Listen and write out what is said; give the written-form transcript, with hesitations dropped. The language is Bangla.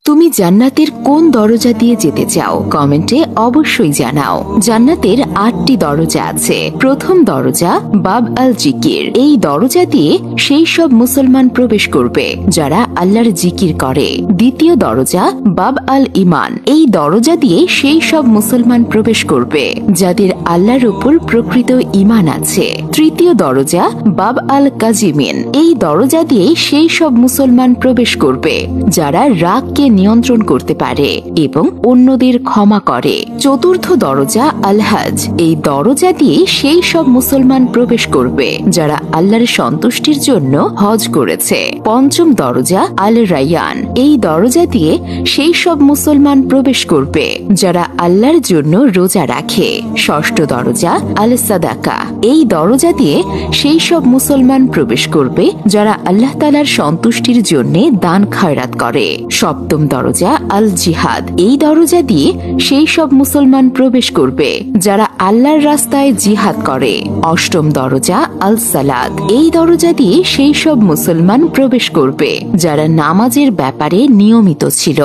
তুমি জান্নাতের কোন দরজা দিয়ে যেতে চাও কমেন্টে অবশ্যই জানাও। জান্নাতের 8টি দরজা আছে। প্রথম দরজা বাব আল জিকির। এই দরজা দিয়ে সেই সব মুসলমান প্রবেশ করবে যারা আল্লাহর জিকির করে। দ্বিতীয় দরজা বাব আল ইমান। এই দরজা দিয়ে সেই সব মুসলমান প্রবেশ করবে যাদের আল্লাহর উপর প্রকৃত ইমান আছে। তৃতীয় দরজা বাব আল কাজিমিন। এই দরজা দিয়ে সেই সব মুসলমান প্রবেশ করবে যারা রাগকে নিয়ন্ত্রণ করতে পারে এবং অন্যদের ক্ষমা করে। চতুর্থ দরজা আল হজ। এই দরজা দিয়ে সেই সব মুসলমান প্রবেশ করবে যারা আল্লাহর সন্তুষ্টির জন্য হজ করেছে। পঞ্চম দরজা আল রায়ান। এই দরজা দিয়ে সেই সব মুসলমান প্রবেশ করবে যারা আল্লাহর জন্য রোজা রাখে। ষষ্ঠ দরজা আল সাদাকা। এই দরজা দিয়ে সেই সব মুসলমান প্রবেশ করবে যারা আল্লাহ তাআলার সন্তুষ্টির জন্য দান খয়রাত করে। সপ্তম দরজা আল জিহাদ। এই দরজা দিয়ে সেই সব মুসলমান প্রবেশ করবে যারা আল্লাহর রাস্তায় জিহাদ করে। অষ্টম দরজা আল সালাত। এই দরজা দিয়ে সেই সব মুসলমান প্রবেশ করবে যারা নামাজের ব্যাপারে নিয়মিত ছিল।